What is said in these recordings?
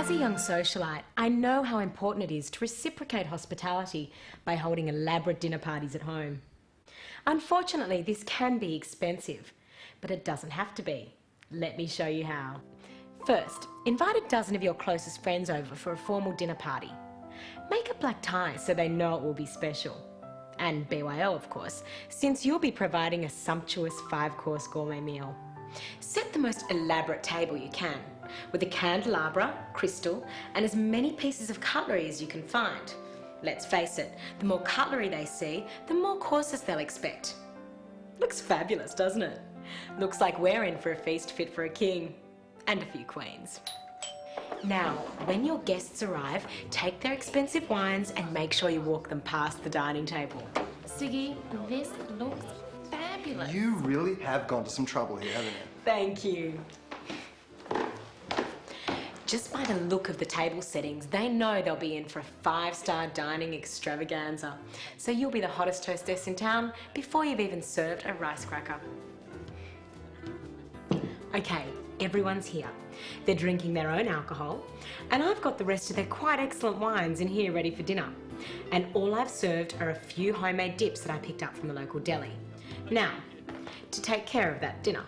As a young socialite, I know how important it is to reciprocate hospitality by holding elaborate dinner parties at home. Unfortunately, this can be expensive, but it doesn't have to be. Let me show you how. First, invite a dozen of your closest friends over for a formal dinner party. Make a black tie so they know it will be special. And BYO, of course, since you'll be providing a sumptuous 5-course gourmet meal. Set the most elaborate table you can, with a candelabra, crystal, and as many pieces of cutlery as you can find. Let's face it, the more cutlery they see, the more courses they'll expect. Looks fabulous, doesn't it? Looks like we're in for a feast fit for a king. And a few queens. Now, when your guests arrive, take their expensive wines and make sure you walk them past the dining table. Siggy, this looks fabulous. You really have gone to some trouble here, haven't you? Thank you. Just by the look of the table settings, they know they'll be in for a 5-star dining extravaganza. So you'll be the hottest hostess in town before you've even served a rice cracker. Okay, everyone's here. They're drinking their own alcohol, and I've got the rest of their quite excellent wines in here ready for dinner. And all I've served are a few homemade dips that I picked up from the local deli. Now, to take care of that dinner.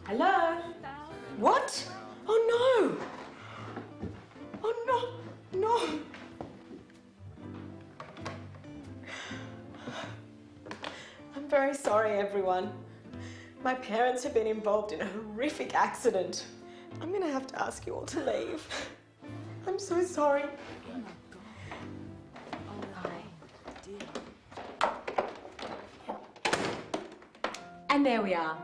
Hello? What? Oh no! Oh no, no! I'm very sorry, everyone. My parents have been involved in a horrific accident. I'm gonna have to ask you all to leave. I'm so sorry. And there we are.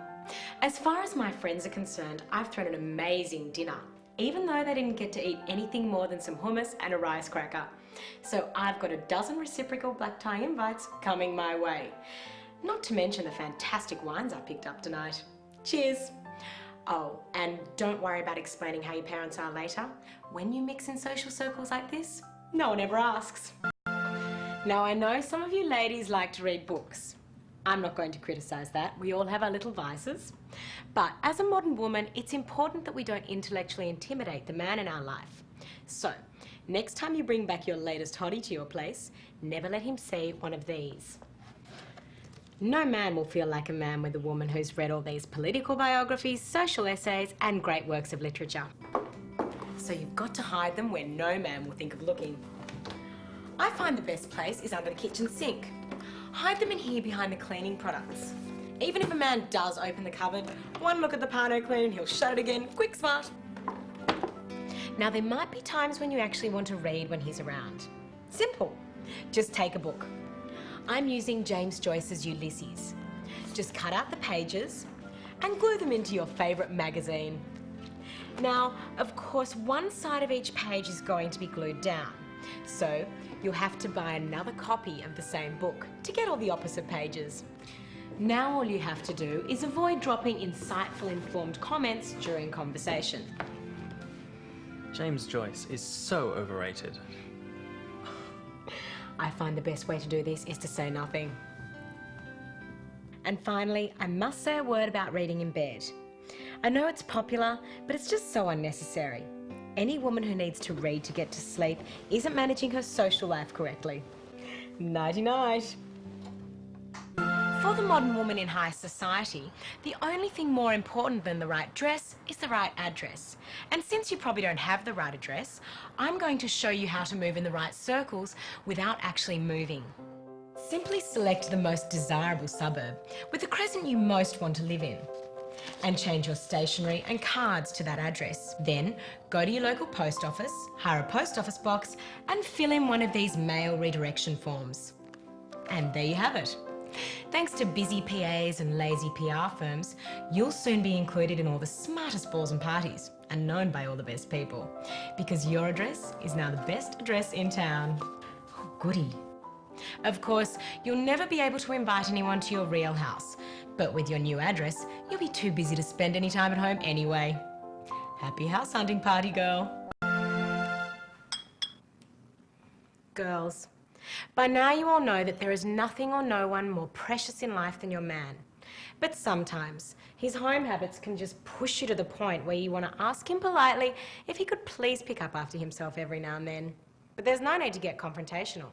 As far as my friends are concerned, I've thrown an amazing dinner, even though they didn't get to eat anything more than some hummus and a rice cracker. So I've got a dozen reciprocal black tie invites coming my way. Not to mention the fantastic wines I picked up tonight. Cheers! Oh, and don't worry about explaining how your parents are later. When you mix in social circles like this, no one ever asks. Now I know some of you ladies like to read books. I'm not going to criticise that. We all have our little vices. But as a modern woman, it's important that we don't intellectually intimidate the man in our life. So, next time you bring back your latest hottie to your place, never let him see one of these. No man will feel like a man with a woman who's read all these political biographies, social essays, and great works of literature. So you've got to hide them where no man will think of looking. I find the best place is under the kitchen sink. Hide them in here behind the cleaning products. Even if a man does open the cupboard, one look at the Pano Clean and he'll shut it again, quick smart. Now there might be times when you actually want to read when he's around. Simple. Just take a book. I'm using James Joyce's Ulysses. Just cut out the pages and glue them into your favourite magazine. Now, of course, one side of each page is going to be glued down, so you'll have to buy another copy of the same book to get all the opposite pages. Now all you have to do is avoid dropping insightful, informed comments during conversation. James Joyce is so overrated. I find the best way to do this is to say nothing. And finally, I must say a word about reading in bed. I know it's popular, but it's just so unnecessary. Any woman who needs to read to get to sleep isn't managing her social life correctly. Nighty-night. For the modern woman in high society, the only thing more important than the right dress is the right address. And since you probably don't have the right address, I'm going to show you how to move in the right circles without actually moving. Simply select the most desirable suburb with the crescent you most want to live in, and change your stationery and cards to that address. Then go to your local post office, hire a post office box, and fill in one of these mail redirection forms. And there you have it. Thanks to busy PAs and lazy PR firms, you'll soon be included in all the smartest balls and parties and known by all the best people, because your address is now the best address in town. Oh, goody. Of course, you'll never be able to invite anyone to your real house, but with your new address, you'll be too busy to spend any time at home anyway. Happy house hunting party, girl. Girls, By now you all know that there is nothing or no one more precious in life than your man. But sometimes his home habits can just push you to the point where you want to ask him politely if he could please pick up after himself every now and then. But there's no need to get confrontational.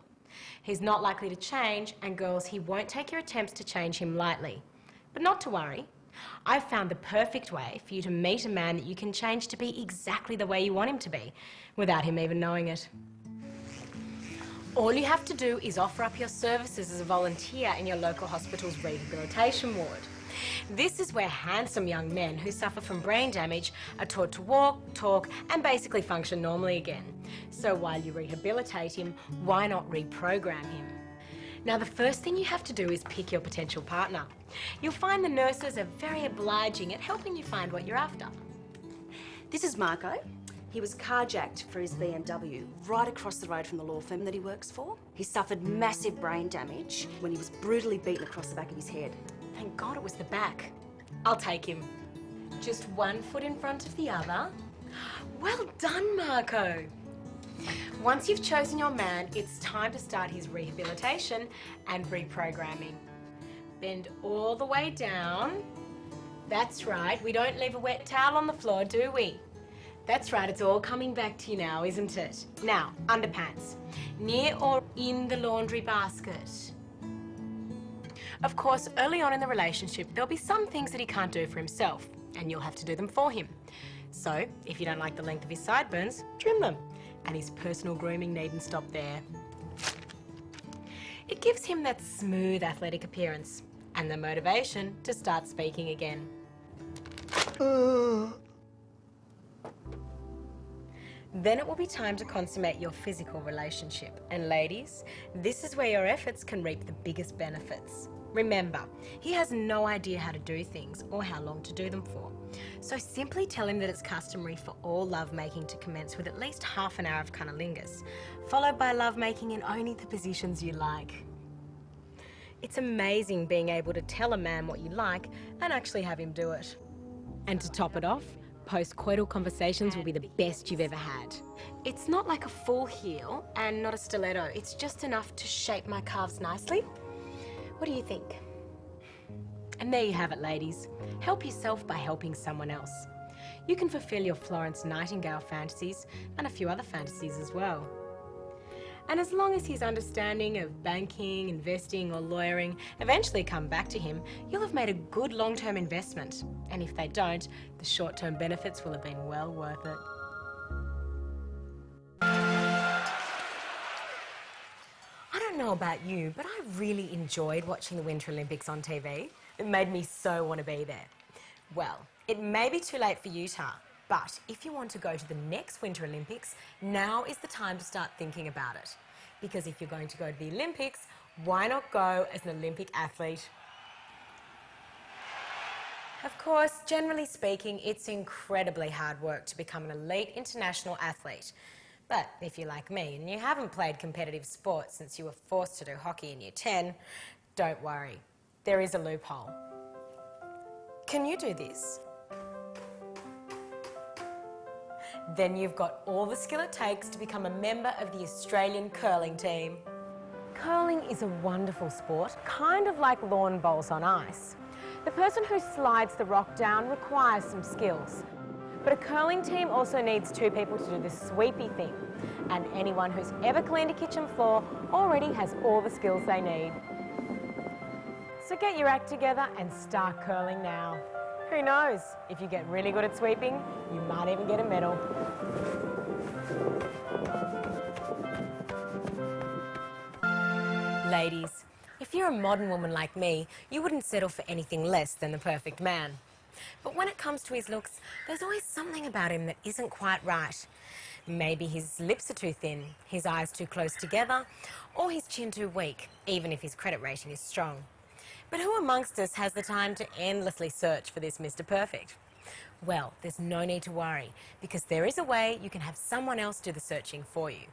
He's not likely to change, and girls, he won't take your attempts to change him lightly. But not to worry. I've found the perfect way for you to meet a man that you can change to be exactly the way you want him to be, without him even knowing it. All you have to do is offer up your services as a volunteer in your local hospital's rehabilitation ward. This is where handsome young men who suffer from brain damage are taught to walk, talk, and basically function normally again. So while you rehabilitate him, why not reprogram him? Now, the first thing you have to do is pick your potential partner. You'll find the nurses are very obliging at helping you find what you're after. This is Marco. He was carjacked for his BMW right across the road from the law firm that he works for. He suffered massive brain damage when he was brutally beaten across the back of his head. Thank God it was the back. I'll take him. Just one foot in front of the other. Well done, Marco. Once you've chosen your man, it's time to start his rehabilitation and reprogramming. Bend all the way down. That's right, we don't leave a wet towel on the floor, do we? That's right, it's all coming back to you now, isn't it? Now, underpants. Near or in the laundry basket. Of course, early on in the relationship, there'll be some things that he can't do for himself, and you'll have to do them for him. So, if you don't like the length of his sideburns, trim them. And his personal grooming needn't stop there. It gives him that smooth athletic appearance and the motivation to start speaking again. Then it will be time to consummate your physical relationship. And ladies, this is where your efforts can reap the biggest benefits. Remember, he has no idea how to do things or how long to do them for. So simply tell him that it's customary for all lovemaking to commence with at least half an hour of cunnilingus, followed by lovemaking in only the positions you like. It's amazing being able to tell a man what you like and actually have him do it. And to top it off, post-coital conversations will be the best you've ever had. It's not like a full heel and not a stiletto. It's just enough to shape my calves nicely. What do you think? And there you have it, ladies. Help yourself by helping someone else. You can fulfill your Florence Nightingale fantasies and a few other fantasies as well. And as long as he's understanding of banking, investing or lawyering eventually come back to him, you'll have made a good long-term investment. And if they don't, the short-term benefits will have been well worth it. I don't know about you, but I really enjoyed watching the Winter Olympics on TV. It made me so want to be there. Well, it may be too late for Utah, but if you want to go to the next Winter Olympics, now is the time to start thinking about it. Because if you're going to go to the Olympics, why not go as an Olympic athlete? Of course, generally speaking, it's incredibly hard work to become an elite international athlete. But if you're like me and you haven't played competitive sports since you were forced to do hockey in Year 10, don't worry. There is a loophole. Can you do this? Then you've got all the skill it takes to become a member of the Australian curling team. Curling is a wonderful sport, kind of like lawn bowls on ice. The person who slides the rock down requires some skills. But a curling team also needs two people to do the sweepy thing. And anyone who's ever cleaned a kitchen floor already has all the skills they need. So get your act together and start curling now. Who knows, if you get really good at sweeping, you might even get a medal. Ladies, if you're a modern woman like me, you wouldn't settle for anything less than the perfect man. But when it comes to his looks, there's always something about him that isn't quite right. Maybe his lips are too thin, his eyes too close together, or his chin too weak, even if his credit rating is strong. But who amongst us has the time to endlessly search for this Mr. Perfect? Well, there's no need to worry, because there is a way you can have someone else do the searching for you.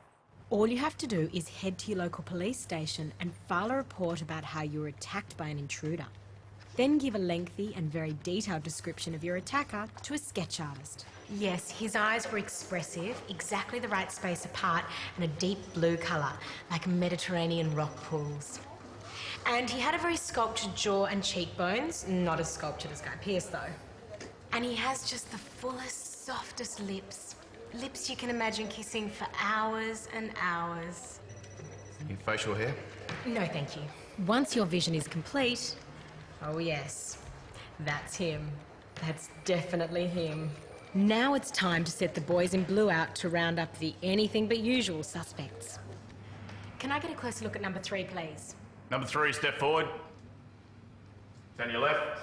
All you have to do is head to your local police station and file a report about how you were attacked by an intruder. Then give a lengthy and very detailed description of your attacker to a sketch artist. Yes, his eyes were expressive, exactly the right space apart, and a deep blue colour, like Mediterranean rock pools. And he had a very sculptured jaw and cheekbones, not as sculptured as Guy Pearce though. And he has just the fullest, softest lips. Lips you can imagine kissing for hours and hours. Any facial hair? No, thank you. Once your vision is complete, oh yes, that's him. That's definitely him. Now it's time to set the boys in blue out to round up the anything but usual suspects. Can I get a closer look at number 3, please? Number 3, step forward. Turn your left.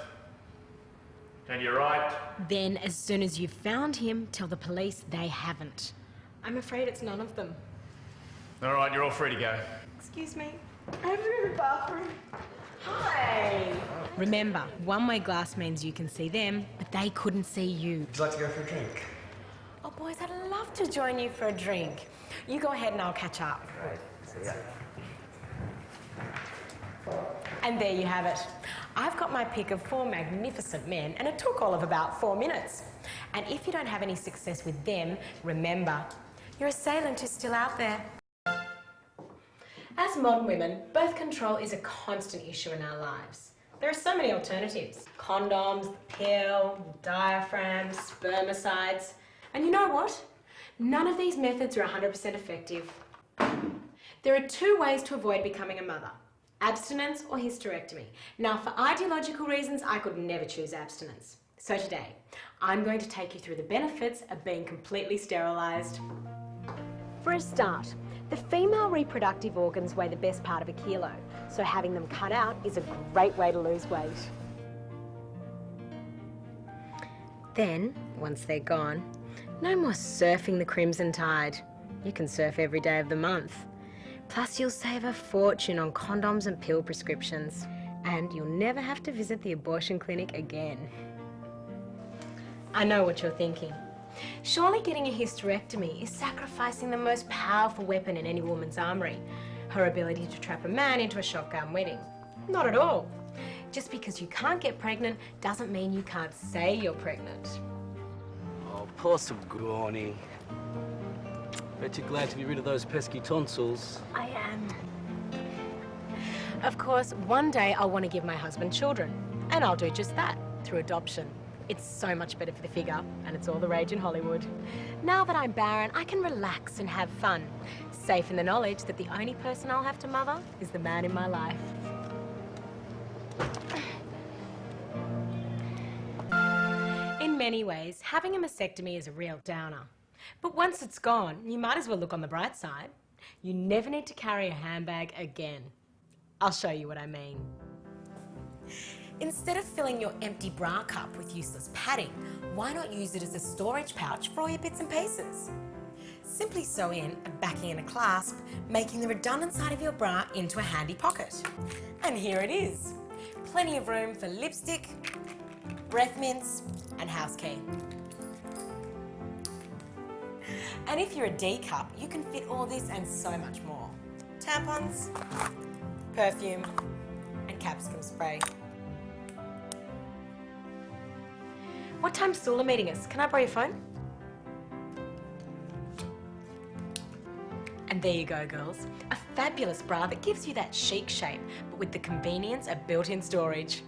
Turn your right. Then, as soon as you've found him, tell the police they haven't. I'm afraid it's none of them. All right, you're all free to go. Excuse me. I have to go to the bathroom. Hi. Remember, one-way glass means you can see them, but they couldn't see you. Would you like to go for a drink? Oh, boys, I'd love to join you for a drink. You go ahead and I'll catch up. Right. See ya. And there you have it. I've got my pick of 4 magnificent men, and it took all of about 4 minutes. And if you don't have any success with them, remember, your assailant is still out there. As modern women, birth control is a constant issue in our lives. There are so many alternatives. Condoms, the pill, the diaphragm, spermicides. And you know what? None of these methods are 100% effective. There are 2 ways to avoid becoming a mother: abstinence or hysterectomy. Now, for ideological reasons, I could never choose abstinence. So today, I'm going to take you through the benefits of being completely sterilised. For a start, the female reproductive organs weigh the best part of a kilo, so having them cut out is a great way to lose weight. Then, once they're gone, no more surfing the crimson tide. You can surf every day of the month. Plus, you'll save a fortune on condoms and pill prescriptions, and you'll never have to visit the abortion clinic again. I know what you're thinking. Surely getting a hysterectomy is sacrificing the most powerful weapon in any woman's armoury, her ability to trap a man into a shotgun wedding. Not at all. Just because you can't get pregnant doesn't mean you can't say you're pregnant. Oh, poor Sigourney. Bet you're glad to be rid of those pesky tonsils. I am. Of course, one day I'll want to give my husband children, and I'll do just that, through adoption. It's so much better for the figure, and it's all the rage in Hollywood. Now that I'm barren, I can relax and have fun, safe in the knowledge that the only person I'll have to mother is the man in my life. In many ways, having a mastectomy is a real downer. But once it's gone, you might as well look on the bright side. You never need to carry a handbag again. I'll show you what I mean. Instead of filling your empty bra cup with useless padding, why not use it as a storage pouch for all your bits and pieces? Simply sew in a backing and a clasp, making the redundant side of your bra into a handy pocket. And here it is. Plenty of room for lipstick, breath mints, and house key. And if you're a D cup, you can fit all this and so much more. Tampons, perfume, and capsicum spray. What time's Sula meeting us? Can I borrow your phone? And there you go, girls. A fabulous bra that gives you that chic shape, but with the convenience of built-in storage.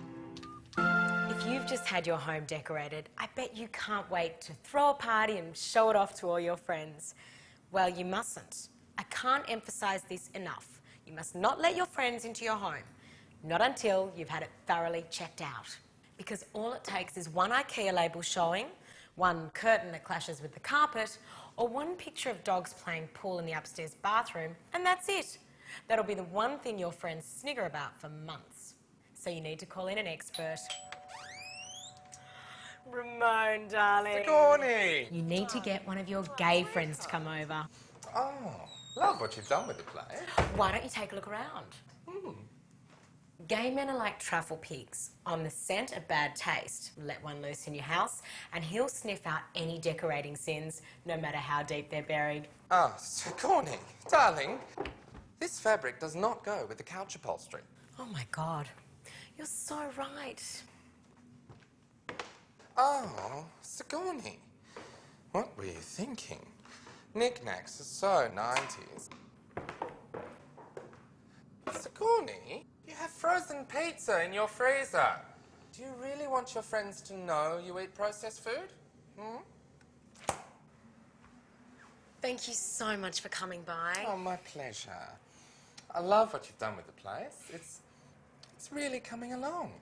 If you've just had your home decorated, I bet you can't wait to throw a party and show it off to all your friends. Well, you mustn't. I can't emphasise this enough. You must not let your friends into your home. Not until you've had it thoroughly checked out. Because all it takes is one IKEA label showing, one curtain that clashes with the carpet, or one picture of dogs playing pool in the upstairs bathroom, and that's it. That'll be the one thing your friends snigger about for months. So you need to call in an expert. Ramon, darling. Sigourney! You need to get one of your gay friends to come over. Oh, love what you've done with the play. Why don't you take a look around? Gay men are like truffle pigs, on the scent of bad taste. Let one loose in your house and he'll sniff out any decorating sins, no matter how deep they're buried. Ah, Sigourney, darling, this fabric does not go with the couch upholstery. Oh my God. You're so right. Oh, Sigourney. What were you thinking? Knickknacks are so 90s. Sigourney, you have frozen pizza in your freezer. Do you really want your friends to know you eat processed food? Thank you so much for coming by. Oh, my pleasure. I love what you've done with the place. It's really coming along.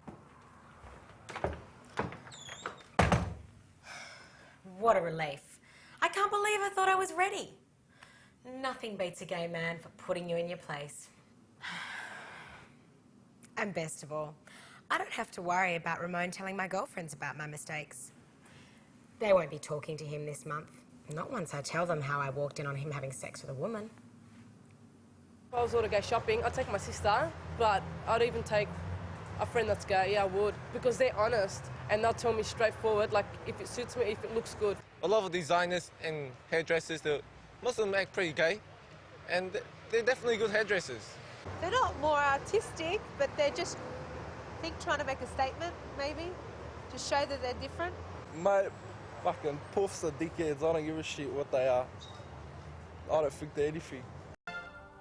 What a relief. I can't believe I thought I was ready. Nothing beats a gay man for putting you in your place. And best of all, I don't have to worry about Ramon telling my girlfriends about my mistakes. They won't be talking to him this month. Not once I tell them how I walked in on him having sex with a woman. If I was all to go shopping, I'd take my sister, but I'd even take a friend that's gay, yeah, I would. Because they're honest, and they'll tell me straightforward, like, if it suits me, if it looks good. A lot of designers and hairdressers, most of them act pretty gay, and they're definitely good hairdressers. They're not more artistic, but they're just, I think, trying to make a statement, maybe, to show that they're different. Mate, fucking puffs are dickheads. I don't give a shit what they are. I don't think they're anything.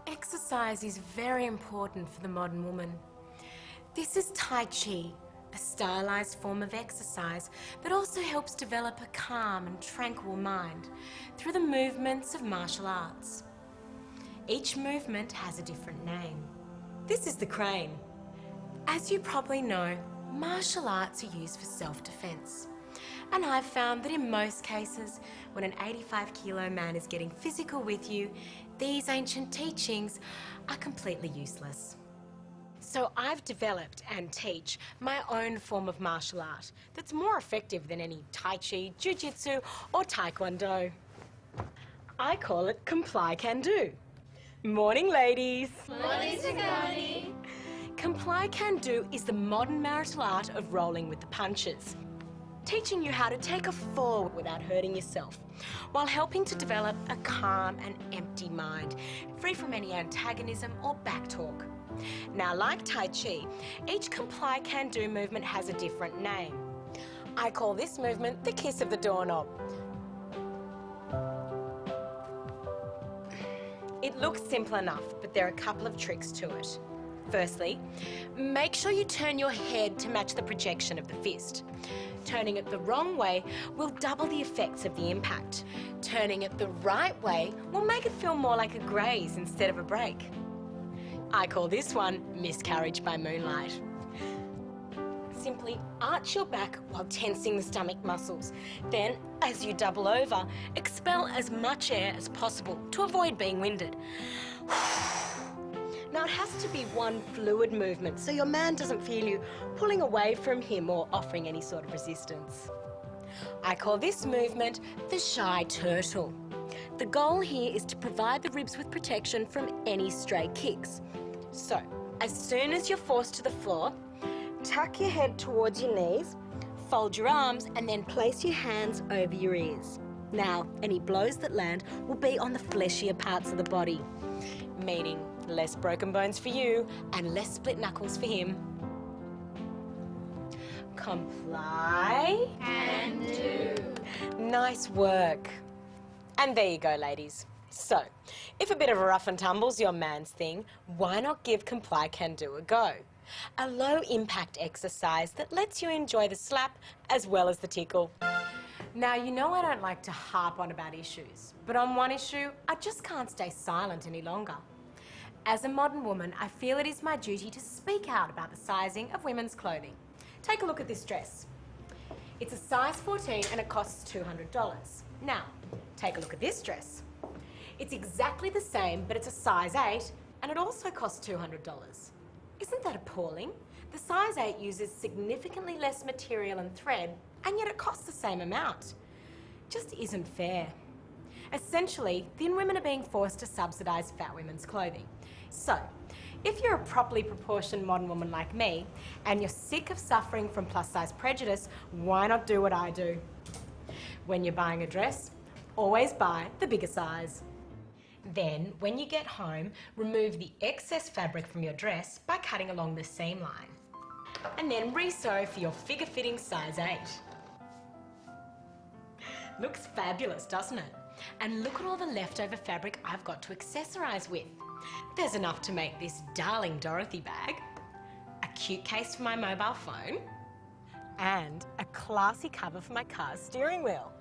Exercise is very important for the modern woman. This is Tai Chi, a stylized form of exercise that also helps develop a calm and tranquil mind through the movements of martial arts. Each movement has a different name. This is the crane. As you probably know, martial arts are used for self-defense. And I've found that in most cases, when an 85-kilo man is getting physical with you, these ancient teachings are completely useless. So I've developed and teach my own form of martial art that's more effective than any Tai Chi, Jiu-Jitsu or Taekwondo. I call it Comply Can Do. Morning, ladies. Morning, Sigourney. Comply Can Do is the modern martial art of rolling with the punches, teaching you how to take a fall without hurting yourself, while helping to develop a calm and empty mind, free from any antagonism or backtalk. Now, like Tai Chi, each Comply Can Do movement has a different name. I call this movement the kiss of the doorknob. It looks simple enough, but there are a couple of tricks to it. Firstly, make sure you turn your head to match the projection of the fist. Turning it the wrong way will double the effects of the impact. Turning it the right way will make it feel more like a graze instead of a break. I call this one miscarriage by moonlight. Simply arch your back while tensing the stomach muscles. Then, as you double over, expel as much air as possible to avoid being winded. Now, it has to be one fluid movement, so your man doesn't feel you pulling away from him or offering any sort of resistance. I call this movement the shy turtle. The goal here is to provide the ribs with protection from any stray kicks. So, as soon as you're forced to the floor, tuck your head towards your knees, fold your arms, and then place your hands over your ears. Now, any blows that land will be on the fleshier parts of the body, meaning less broken bones for you and less split knuckles for him. Comply Can do. Nice work. And there you go, ladies. So, if a bit of a rough and tumble's your man's thing, why not give Comply Can Do a go? A low-impact exercise that lets you enjoy the slap as well as the tickle. Now, you know I don't like to harp on about issues, but on one issue, I just can't stay silent any longer. As a modern woman, I feel it is my duty to speak out about the sizing of women's clothing. Take a look at this dress. It's a size 14 and it costs $200. Now, take a look at this dress. It's exactly the same, but it's a size 8 and it also costs $200. Isn't that appalling? The size 8 uses significantly less material and thread, and yet it costs the same amount. Just isn't fair. Essentially, thin women are being forced to subsidise fat women's clothing. So, if you're a properly proportioned modern woman like me, and you're sick of suffering from plus-size prejudice, why not do what I do? When you're buying a dress, always buy the bigger size. Then, when you get home, remove the excess fabric from your dress by cutting along the seam line. and then re-sew for your figure-fitting size 8. Looks fabulous, doesn't it? And look at all the leftover fabric I've got to accessorise with. There's enough to make this darling Dorothy bag, a cute case for my mobile phone, and a classy cover for my car's steering wheel.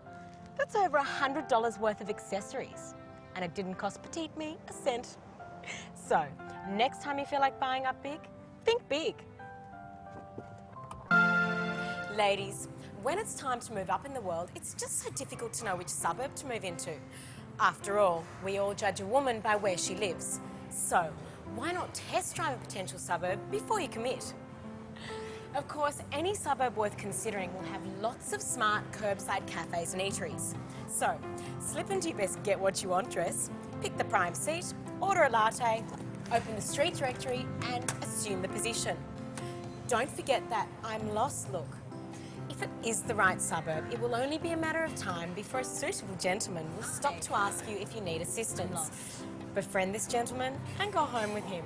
That's over $100 worth of accessories. And it didn't cost petite me a cent. So, next time you feel like buying up big, think big. Ladies, when it's time to move up in the world, it's just so difficult to know which suburb to move into. After all, we all judge a woman by where she lives. So, why not test drive a potential suburb before you commit? Of course, any suburb worth considering will have lots of smart curbside cafes and eateries. So, slip into your best get what you want dress, pick the prime seat, order a latte, open the street directory and assume the position. Don't forget that I'm lost look. If it is the right suburb, it will only be a matter of time before a suitable gentleman will stop to ask you if you need assistance. Befriend this gentleman and go home with him.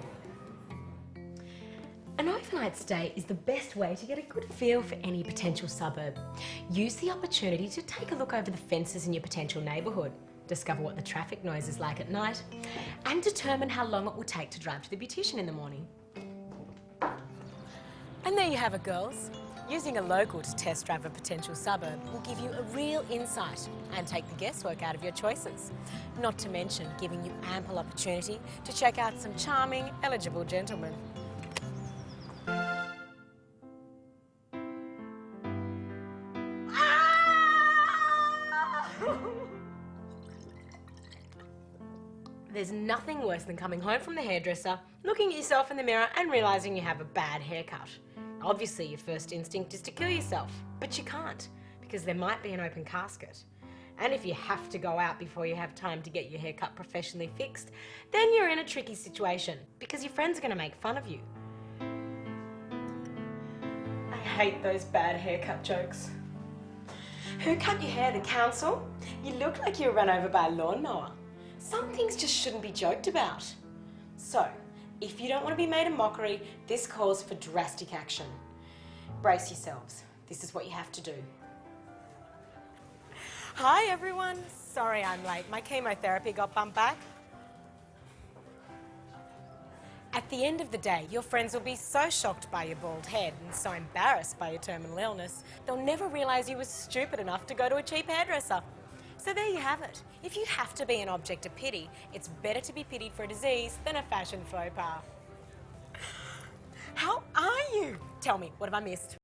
An overnight stay is the best way to get a good feel for any potential suburb. Use the opportunity to take a look over the fences in your potential neighbourhood, discover what the traffic noise is like at night, and determine how long it will take to drive to the beautician in the morning. And there you have it, girls. Using a local to test drive a potential suburb will give you a real insight and take the guesswork out of your choices. Not to mention giving you ample opportunity to check out some charming, eligible gentlemen. There's nothing worse than coming home from the hairdresser, looking at yourself in the mirror and realising you have a bad haircut. Obviously, your first instinct is to kill yourself, but you can't, because there might be an open casket. And if you have to go out before you have time to get your haircut professionally fixed, then you're in a tricky situation, because your friends are going to make fun of you. I hate those bad haircut jokes. Who cut your hair? The council? You look like you were run over by a lawnmower. Some things just shouldn't be joked about. So, if you don't want to be made a mockery, this calls for drastic action. Brace yourselves. This is what you have to do. Hi everyone. Sorry I'm late. My chemotherapy got bumped back. At the end of the day, your friends will be so shocked by your bald head and so embarrassed by your terminal illness, they'll never realise you were stupid enough to go to a cheap hairdresser. So there you have it. If you have to be an object of pity, it's better to be pitied for a disease than a fashion faux pas. How are you? Tell me, what have I missed?